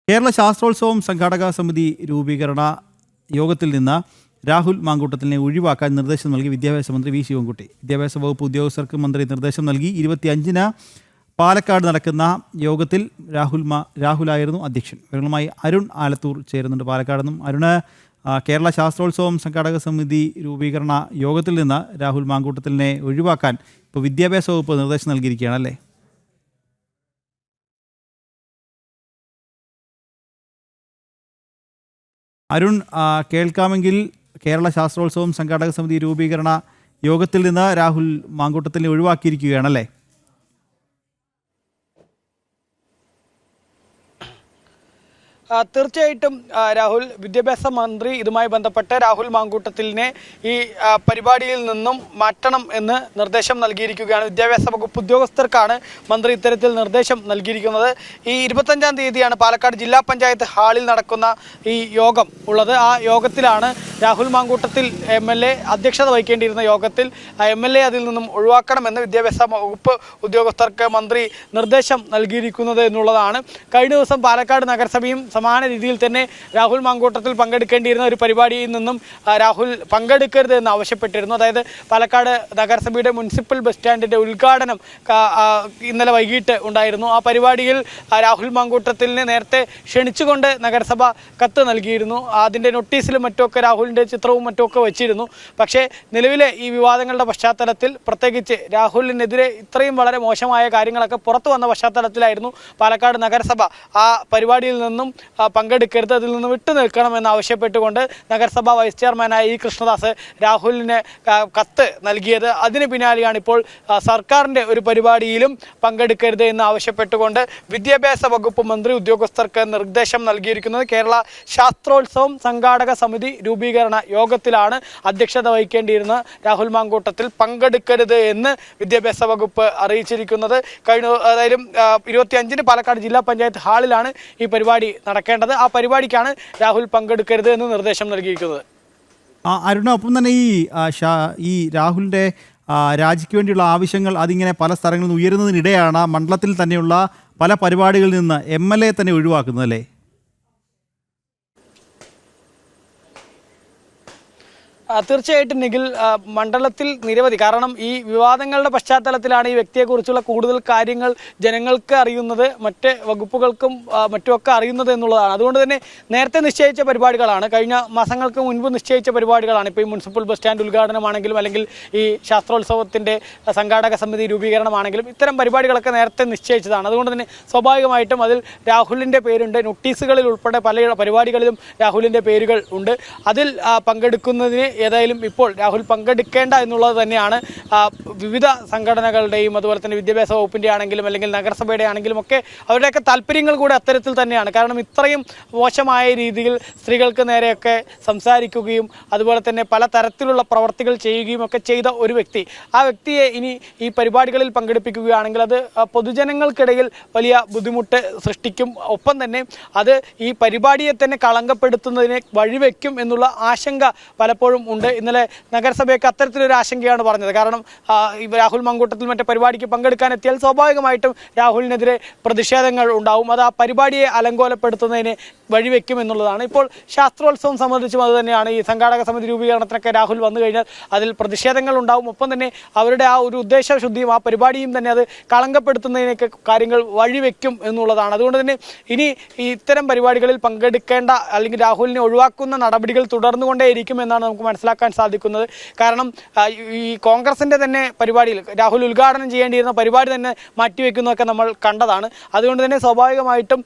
കേരള ശാസ്ത്രോത്സവം സംഘാടക സമിതി രൂപീകരണ യോഗത്തിൽ നിന്ന് രാഹുൽ മാങ്കൂട്ടത്തിലിനെ ഒഴിവാക്കാൻ നിർദ്ദേശം നൽകി വിദ്യാഭ്യാസ മന്ത്രി വി ശിവൻകുട്ടി. വിദ്യാഭ്യാസ വകുപ്പ് ഉദ്യോഗസ്ഥർക്ക് മന്ത്രി നിർദ്ദേശം നൽകി. 25-ന് പാലക്കാട് നടക്കുന്ന യോഗത്തിൽ രാഹുലായിരുന്നു അധ്യക്ഷൻ. വിവരങ്ങളുമായി അരുൺ ആലത്തൂർ ചേരുന്നുണ്ട് പാലക്കാട് നിന്നും. അരുണ്, കേരള ശാസ്ത്രോത്സവം സംഘാടക സമിതി രൂപീകരണ യോഗത്തിൽ നിന്ന് രാഹുൽ മാങ്കൂട്ടത്തിലിനെ ഒഴിവാക്കാൻ ഇപ്പോൾ വിദ്യാഭ്യാസ വകുപ്പ് നിർദ്ദേശം നൽകിയിരിക്കുകയാണല്ലേ? അരുൺ, കേൾക്കാമെങ്കിൽ കേരള ശാസ്ത്രോത്സവം സംഘാടക സമിതി രൂപീകരണ യോഗത്തിൽ നിന്ന് രാഹുൽ മാങ്കൂട്ടത്തിലിനെ ഒഴിവാക്കിയിരിക്കുകയാണല്ലേ? തീർച്ചയായിട്ടും രാഹുൽ, വിദ്യാഭ്യാസ മന്ത്രി ഇതുമായി ബന്ധപ്പെട്ട് രാഹുൽ മാങ്കൂട്ടത്തിലിനെ ഈ പരിപാടിയിൽ നിന്നും മാറ്റണം എന്ന് നിർദ്ദേശം നൽകിയിരിക്കുകയാണ്. വിദ്യാഭ്യാസ വകുപ്പ് ഉദ്യോഗസ്ഥർക്കാണ് മന്ത്രി ഇത്തരത്തിൽ നിർദ്ദേശം നൽകിയിരിക്കുന്നത്. ഈ 25-ാം തീയതിയാണ് പാലക്കാട് ജില്ലാ പഞ്ചായത്ത് ഹാളിൽ നടക്കുന്ന ഈ യോഗം ഉള്ളത്. ആ യോഗത്തിലാണ് രാഹുൽ മാങ്കൂട്ടത്തിൽ MLA അധ്യക്ഷത വഹിക്കേണ്ടിയിരുന്ന യോഗത്തിൽ MLA അതിൽ നിന്നും ഒഴിവാക്കണമെന്ന് വിദ്യാഭ്യാസ വകുപ്പ് ഉദ്യോഗസ്ഥർക്ക് മന്ത്രി നിർദ്ദേശം നൽകിയിരിക്കുന്നത് എന്നുള്ളതാണ്. കഴിഞ്ഞ ദിവസം പാലക്കാട് നഗരസഭയും സമാന രീതിയിൽ തന്നെ രാഹുൽ മാങ്കൂട്ടത്തിൽ പങ്കെടുക്കേണ്ടിയിരുന്ന ഒരു പരിപാടിയിൽ നിന്നും രാഹുൽ പങ്കെടുക്കരുത് എന്ന് ആവശ്യപ്പെട്ടിരുന്നു. അതായത് പാലക്കാട് നഗരസഭയുടെ മുനിസിപ്പൽ ബസ് സ്റ്റാൻഡിൻ്റെ ഉദ്ഘാടനം ഇന്നലെ വൈകിട്ട് ഉണ്ടായിരുന്നു. ആ പരിപാടിയിൽ രാഹുൽ മാങ്കൂട്ടത്തിലിനെ നേരത്തെ ക്ഷണിച്ചുകൊണ്ട് നഗരസഭ കത്ത് നൽകിയിരുന്നു. അതിൻ്റെ നോട്ടീസിലും മറ്റുമൊക്കെ രാഹുലിൻ്റെ ചിത്രവും മറ്റുമൊക്കെ വെച്ചിരുന്നു. പക്ഷേ നിലവിലെ ഈ വിവാദങ്ങളുടെ പശ്ചാത്തലത്തിൽ, പ്രത്യേകിച്ച് രാഹുലിനെതിരെ ഇത്രയും വളരെ മോശമായ കാര്യങ്ങളൊക്കെ പുറത്തു വന്ന പശ്ചാത്തലത്തിലായിരുന്നു പാലക്കാട് നഗരസഭ ആ പരിപാടിയിൽ നിന്നും പങ്കെടുക്കരുത്, അതിൽ നിന്ന് വിട്ടു നിൽക്കണമെന്ന് ആവശ്യപ്പെട്ടുകൊണ്ട് നഗരസഭ വൈസ് ചെയർമാനായ ഇ കൃഷ്ണദാസ് രാഹുലിന് കത്ത് നൽകിയത്. അതിന് പിന്നാലെയാണ് ഇപ്പോൾ സർക്കാരിൻ്റെ ഒരു പരിപാടിയിലും പങ്കെടുക്കരുത് എന്ന് ആവശ്യപ്പെട്ടുകൊണ്ട് വിദ്യാഭ്യാസ വകുപ്പ് മന്ത്രി ഉദ്യോഗസ്ഥർക്ക് നിർദ്ദേശം നൽകിയിരിക്കുന്നത്. കേരള ശാസ്ത്രോത്സവം സംഘാടക സമിതി രൂപീകരണ യോഗത്തിലാണ് അധ്യക്ഷത വഹിക്കേണ്ടിയിരുന്ന രാഹുൽ മാങ്കൂട്ടത്തിൽ പങ്കെടുക്കരുത് എന്ന് വിദ്യാഭ്യാസ വകുപ്പ് അറിയിച്ചിരിക്കുന്നത്. അതായത് 25-ന് പാലക്കാട് ജില്ലാ പഞ്ചായത്ത് ഹാളിലാണ് ഈ പരിപാടി നടക്കേണ്ടത്. ആ പരിപാടിക്കാണ് രാഹുൽ പങ്കെടുക്കരുത് എന്ന് നിർദ്ദേശം നൽകിയിരിക്കുന്നത്. അരുണ, ഒപ്പം തന്നെ ഈ രാഹുലിൻ്റെ രാജിക്ക് വേണ്ടിയുള്ള ആവശ്യങ്ങൾ അതിങ്ങനെ പല സ്ഥലങ്ങളിൽ നിന്ന് ഉയരുന്നതിനിടെയാണ് മണ്ഡലത്തിൽ തന്നെയുള്ള പല പരിപാടികളിൽ നിന്ന് MLA തന്നെ ഒഴിവാക്കുന്നത് അല്ലേ? തീർച്ചയായിട്ടും നിഖിൽ, മണ്ഡലത്തിൽ നിരവധി, കാരണം ഈ വിവാദങ്ങളുടെ പശ്ചാത്തലത്തിലാണ് ഈ വ്യക്തിയെക്കുറിച്ചുള്ള കൂടുതൽ കാര്യങ്ങൾ ജനങ്ങൾക്ക് അറിയുന്നത്, മറ്റ് വകുപ്പുകൾക്കും മറ്റുമൊക്കെ അറിയുന്നത് എന്നുള്ളതാണ്. അതുകൊണ്ട് തന്നെ നേരത്തെ നിശ്ചയിച്ച പരിപാടികളാണ്, കഴിഞ്ഞ മാസങ്ങൾക്ക് മുൻപ് നിശ്ചയിച്ച പരിപാടികളാണ്. ഇപ്പോൾ ഈ മുനിസിപ്പൽ ബസ് സ്റ്റാൻഡ് ഉദ്ഘാടനമാണെങ്കിലും അല്ലെങ്കിൽ ഈ ശാസ്ത്രോത്സവത്തിൻ്റെ സംഘാടക സമിതി രൂപീകരണമാണെങ്കിലും ഇത്തരം പരിപാടികളൊക്കെ നേരത്തെ നിശ്ചയിച്ചതാണ്. അതുകൊണ്ട് തന്നെ സ്വാഭാവികമായിട്ടും അതിൽ രാഹുലിൻ്റെ പേരുണ്ട്. നോട്ടീസുകളിൽ ഉൾപ്പെടെ പല പരിപാടികളിലും രാഹുലിൻ്റെ പേരുകൾ ഉണ്ട്. അതിൽ പങ്കെടുക്കുന്നതിന് ഏതായാലും ഇപ്പോൾ രാഹുൽ പങ്കെടുക്കേണ്ട എന്നുള്ളത് തന്നെയാണ് വിവിധ സംഘടനകളുടെയും അതുപോലെ തന്നെ വിദ്യാഭ്യാസ വകുപ്പിൻ്റെ ആണെങ്കിലും അല്ലെങ്കിൽ നഗരസഭയുടെ ആണെങ്കിലും ഒക്കെ അവരുടെയൊക്കെ താല്പര്യങ്ങൾ കൂടെ അത്തരത്തിൽ തന്നെയാണ്. കാരണം ഇത്രയും മോശമായ രീതിയിൽ സ്ത്രീകൾക്ക് നേരെയൊക്കെ സംസാരിക്കുകയും അതുപോലെ തന്നെ പല തരത്തിലുള്ള പ്രവർത്തികൾ ചെയ്യുകയും ഒക്കെ ചെയ്ത ഒരു വ്യക്തി, ആ വ്യക്തിയെ ഇനി ഈ പരിപാടികളിൽ പങ്കെടുപ്പിക്കുകയാണെങ്കിൽ അത് പൊതുജനങ്ങൾക്കിടയിൽ വലിയ ബുദ്ധിമുട്ട് സൃഷ്ടിക്കും. ഒപ്പം തന്നെ അത് ഈ പരിപാടിയെ തന്നെ കളങ്കപ്പെടുത്തുന്നതിനെ വഴിവെക്കും എന്നുള്ള ആശങ്ക പലപ്പോഴും ഉണ്ട്. ഇന്നലെ നഗരസഭയൊക്കെ അത്തരത്തിലൊരു ആശങ്കയാണ് പറഞ്ഞത്. കാരണം രാഹുൽ മാങ്കൂട്ടത്തിൽ മറ്റേ പരിപാടിക്ക് പങ്കെടുക്കാനെത്തിയാൽ സ്വാഭാവികമായിട്ടും രാഹുലിനെതിരെ പ്രതിഷേധങ്ങൾ ഉണ്ടാവും. അത് ആ പരിപാടിയെ അലങ്കോലപ്പെടുത്തുന്നതിന് വഴിവെക്കും എന്നുള്ളതാണ്. ഇപ്പോൾ ശാസ്ത്രോത്സവം സംബന്ധിച്ചും അതുതന്നെയാണ്. ഈ സംഘാടക സമിതി രൂപീകരണത്തിനൊക്കെ രാഹുൽ വന്നു കഴിഞ്ഞാൽ അതിൽ പ്രതിഷേധങ്ങൾ ഉണ്ടാവും. ഒപ്പം തന്നെ അവരുടെ ആ ഒരു ഉദ്ദേശശുദ്ധിയും ആ പരിപാടിയും തന്നെ അത് കളങ്കപ്പെടുത്തുന്നതിനൊക്കെ കാര്യങ്ങൾ വഴിവെക്കും എന്നുള്ളതാണ്. അതുകൊണ്ട് തന്നെ ഇനി ഇത്തരം പരിപാടികളിൽ പങ്കെടുക്കേണ്ട അല്ലെങ്കിൽ രാഹുലിനെ ഒഴിവാക്കുന്ന നടപടികൾ തുടർന്നുകൊണ്ടേയിരിക്കും എന്നാണ് നമുക്ക് മനസ്സിലാക്കാൻ സാധിക്കുന്നത്. കാരണം ഈ കോൺഗ്രസിൻ്റെ തന്നെ പരിപാടിയിൽ രാഹുൽ ഉദ്ഘാടനം ചെയ്യേണ്ടിയിരുന്ന പരിപാടി തന്നെ മാറ്റിവെക്കുന്നതൊക്കെ നമ്മൾ കണ്ടതാണ്. അതുകൊണ്ട് തന്നെ സ്വാഭാവികമായിട്ടും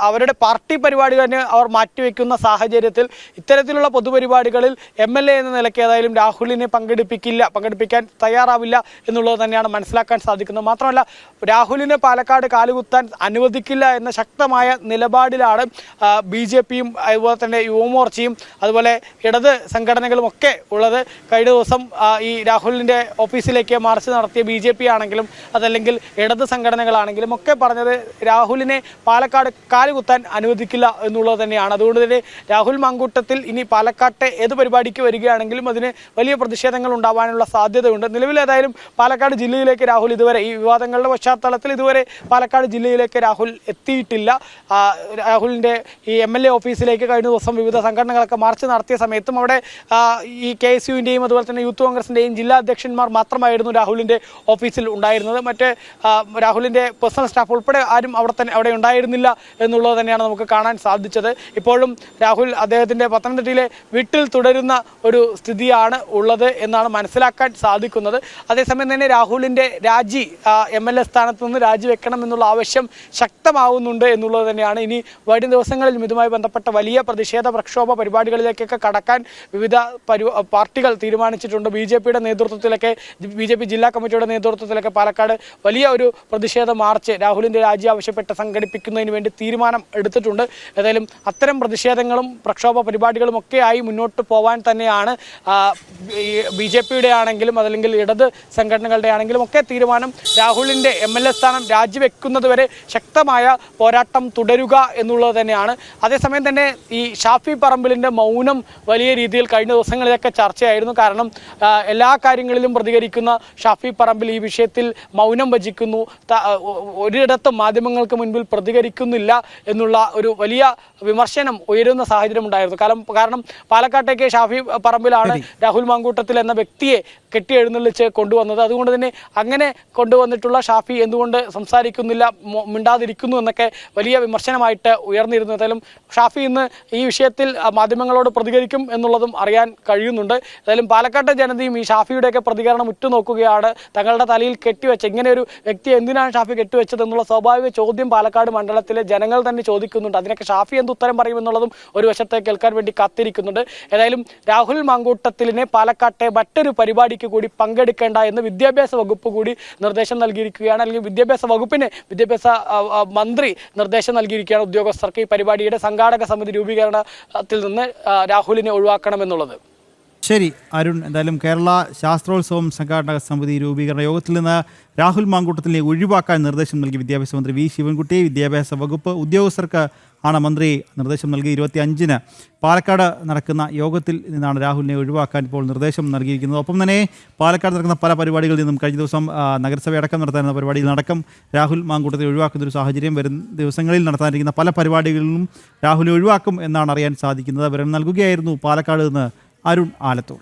അവരുടെ പാർട്ടി പരിപാടി തന്നെ അവർ മാറ്റിവെക്കുന്ന സാഹചര്യത്തിൽ ഇത്തരത്തിലുള്ള പൊതുപരിപാടികളിൽ MLA എന്ന നിലയ്ക്ക് ഏതായാലും രാഹുലിനെ പങ്കെടുപ്പിക്കാൻ തയ്യാറാവില്ല എന്നുള്ളത് തന്നെയാണ് മനസ്സിലാക്കാൻ സാധിക്കുന്നത്. മാത്രമല്ല, രാഹുലിനെ പാലക്കാട് കാലുകുത്താൻ അനുവദിക്കില്ല എന്ന ശക്തമായ നിലപാടിലാണ് BJPയും അതുപോലെ തന്നെ യുവമോർച്ചയും അതുപോലെ ഇടത് സംഘടനകൾ പരിപാടികളും ഒക്കെ ഉള്ളത്. കഴിഞ്ഞ ദിവസം ഈ രാഹുലിൻ്റെ ഓഫീസിലേക്ക് മാർച്ച് നടത്തിയ BJP ആണെങ്കിലും അതല്ലെങ്കിൽ ഇടത് സംഘടനകളാണെങ്കിലും ഒക്കെ പറഞ്ഞത് രാഹുലിനെ പാലക്കാട് കാലുകുത്താൻ അനുവദിക്കില്ല എന്നുള്ളത് തന്നെയാണ്. അതുകൊണ്ട് തന്നെ രാഹുൽ മാങ്കൂട്ടത്തിൽ ഇനി പാലക്കാട്ടെ ഏത് പരിപാടിക്ക് വരികയാണെങ്കിലും അതിന് വലിയ പ്രതിഷേധങ്ങൾ ഉണ്ടാവാനുള്ള സാധ്യതയുണ്ട്. നിലവിൽ ഏതായാലും പാലക്കാട് ജില്ലയിലേക്ക് രാഹുൽ ഇതുവരെ ഈ വിവാദങ്ങളുടെ പശ്ചാത്തലത്തിൽ ഇതുവരെ പാലക്കാട് ജില്ലയിലേക്ക് രാഹുൽ എത്തിയിട്ടില്ല. രാഹുലിൻ്റെ ഈ MLA ഓഫീസിലേക്ക് കഴിഞ്ഞ ദിവസം വിവിധ സംഘടനകളൊക്കെ മാർച്ച് നടത്തിയ സമയത്തും അവിടെ ഈ KSUവിൻ്റെയും അതുപോലെ തന്നെ യൂത്ത് കോൺഗ്രസിൻ്റെയും ജില്ലാ അധ്യക്ഷന്മാർ മാത്രമായിരുന്നു രാഹുലിൻ്റെ ഓഫീസിൽ ഉണ്ടായിരുന്നത്. മറ്റ് രാഹുലിൻ്റെ പേഴ്സണൽ സ്റ്റാഫ് ഉൾപ്പെടെ ആരും അവിടെ ഉണ്ടായിരുന്നില്ല എന്നുള്ളത് തന്നെയാണ് നമുക്ക് കാണാൻ സാധിച്ചത്. ഇപ്പോഴും രാഹുൽ അദ്ദേഹത്തിൻ്റെ പത്തനംതിട്ടയിലെ വീട്ടിൽ തുടരുന്ന ഒരു സ്ഥിതിയാണ് ഉള്ളത് എന്നാണ് മനസ്സിലാക്കാൻ സാധിക്കുന്നത്. അതേസമയം തന്നെ രാഹുലിൻ്റെ രാജി MLA സ്ഥാനത്ത് നിന്ന് രാജിവെക്കണം എന്നുള്ള ആവശ്യം ശക്തമാവുന്നുണ്ട് എന്നുള്ളത് തന്നെയാണ്. ഇനി വരും ദിവസങ്ങളിലും ഇതുമായി ബന്ധപ്പെട്ട വലിയ പ്രതിഷേധ പ്രക്ഷോഭ പരിപാടികളിലേക്കൊക്കെ കടക്കാൻ വിവിധ പാർട്ടികൾ തീരുമാനിച്ചിട്ടുണ്ട്. BJPയുടെ നേതൃത്വത്തിലൊക്കെ BJP ജില്ലാ കമ്മിറ്റിയുടെ നേതൃത്വത്തിലൊക്കെ പാലക്കാട് വലിയ ഒരു പ്രതിഷേധ മാർച്ച് രാഹുലിൻ്റെ രാജി ആവശ്യപ്പെട്ട് സംഘടിപ്പിക്കുന്നതിന് വേണ്ടി തീരുമാനം എടുത്തിട്ടുണ്ട്. ഏതായാലും അത്തരം പ്രതിഷേധങ്ങളും പ്രക്ഷോഭ പരിപാടികളും ഒക്കെയായി മുന്നോട്ട് പോകാൻ തന്നെയാണ് BJPയുടെ ആണെങ്കിലും അതല്ലെങ്കിൽ ഇടത് സംഘടനകളുടെ ആണെങ്കിലും ഒക്കെ തീരുമാനം. രാഹുലിൻ്റെ MLA സ്ഥാനം രാജിവെക്കുന്നതുവരെ ശക്തമായ പോരാട്ടം തുടരുക എന്നുള്ളത് തന്നെയാണ്. അതേസമയം തന്നെ ഈ ഷാഫി പറമ്പിലിൻ്റെ മൗനം വലിയ രീതിയിൽ കഴിഞ്ഞ ദിവസങ്ങളിലൊക്കെ ചർച്ചയായിരുന്നു. കാരണം എല്ലാ കാര്യങ്ങളിലും പ്രതികരിക്കുന്ന ഷാഫി പറമ്പിൽ ഈ വിഷയത്തിൽ മൗനം ഭജിക്കുന്നു, ഒരിടത്തും മാധ്യമങ്ങൾക്ക് മുൻപിൽ പ്രതികരിക്കുന്നില്ല എന്നുള്ള ഒരു വലിയ വിമർശനം ഉയരുന്ന സാഹചര്യം ഉണ്ടായിരുന്നു. കാരണം പാലക്കാട്ടേക്ക് ഷാഫി പറമ്പിലാണ് രാഹുൽ മാങ്കൂട്ടത്തിൽ എന്ന വ്യക്തിയെ കെട്ടിയെഴുന്നള്ളിച്ച് കൊണ്ടുവന്നത്. അതുകൊണ്ട് തന്നെ അങ്ങനെ കൊണ്ടുവന്നിട്ടുള്ള ഷാഫി എന്തുകൊണ്ട് സംസാരിക്കുന്നില്ല, മിണ്ടാതിരിക്കുന്നു എന്നൊക്കെ വലിയ വിമർശനമായിട്ട് ഉയർന്നിരുന്നു. ഏതായാലും ഷാഫി ഇന്ന് ഈ വിഷയത്തിൽ മാധ്യമങ്ങളോട് പ്രതികരിക്കും എന്നുള്ളതും അറിയാൻ കഴിയുന്നുണ്ട്. ഏതായാലും പാലക്കാട്ടെ ജനതയും ഈ ഷാഫിയുടെയൊക്കെ പ്രതികരണം ഉറ്റുനോക്കുകയാണ്. തങ്ങളുടെ തലയിൽ കെട്ടിവെച്ച ഇങ്ങനെ ഒരു വ്യക്തിയെ എന്തിനാണ് ഷാഫി കെട്ടിവെച്ചത് എന്നുള്ള സ്വാഭാവിക ചോദ്യം പാലക്കാട് മണ്ഡലത്തിലെ ജനങ്ങൾ തന്നെ ചോദിക്കുന്നുണ്ട്. അതിനൊക്കെ ഷാഫി എന്ത് ഉത്തരം പറയുമെന്നുള്ളതും ഒരു വശത്തെ കേൾക്കാൻ വേണ്ടി കാത്തിരിക്കുന്നുണ്ട്. ഏതായാലും രാഹുൽ മാങ്കൂട്ടത്തിലിനെ പാലക്കാട്ടെ മറ്റൊരു പരിപാടിക്ക് കൂടി പങ്കെടുക്കേണ്ട എന്ന് വിദ്യാഭ്യാസ വകുപ്പ് കൂടി നിർദ്ദേശം നൽകിയിരിക്കുകയാണ്. അല്ലെങ്കിൽ വിദ്യാഭ്യാസ വകുപ്പിന് വിദ്യാഭ്യാസ മന്ത്രി നിർദ്ദേശം നൽകിയിരിക്കുകയാണ് ഉദ്യോഗസ്ഥർക്ക് ഈ പരിപാടിയുടെ സംഘാടക സമിതി രൂപീകരണത്തിൽ നിന്ന് രാഹുലിനെ ഒഴിവാക്കണമെന്നുള്ളത്. ശരി അരുൺ, എന്തായാലും കേരള ശാസ്ത്രോത്സവം സംഘാടക സമിതി രൂപീകരണ യോഗത്തിൽ നിന്ന് രാഹുൽ മാങ്കൂട്ടത്തിനെ ഒഴിവാക്കാൻ നിർദ്ദേശം നൽകി വിദ്യാഭ്യാസ മന്ത്രി V ശിവൻകുട്ടി. വിദ്യാഭ്യാസ വകുപ്പ് ഉദ്യോഗസ്ഥർക്ക് ആണ് മന്ത്രി നിർദ്ദേശം നൽകി. 25-ന് പാലക്കാട് നടക്കുന്ന യോഗത്തിൽ നിന്നാണ് രാഹുലിനെ ഒഴിവാക്കാൻ ഇപ്പോൾ നിർദ്ദേശം നൽകിയിരിക്കുന്നത്. ഒപ്പം തന്നെ പാലക്കാട് നടക്കുന്ന പല പരിപാടികളിൽ നിന്നും കഴിഞ്ഞ ദിവസം നഗരസഭ അടക്കം നടത്താനുള്ള പരിപാടിയിൽ നടക്കം രാഹുൽ മാങ്കൂട്ടത്തെ ഒഴിവാക്കുന്ന ഒരു സാഹചര്യം വരും ദിവസങ്ങളിൽ നടത്താനിരിക്കുന്ന പല പരിപാടികളിലും രാഹുലിനെ ഒഴിവാക്കും എന്നാണ് അറിയാൻ സാധിക്കുന്നത്. വിവരം നൽകുകയായിരുന്നു പാലക്കാട് നിന്ന് അരുൺ ആലത്തൂർ.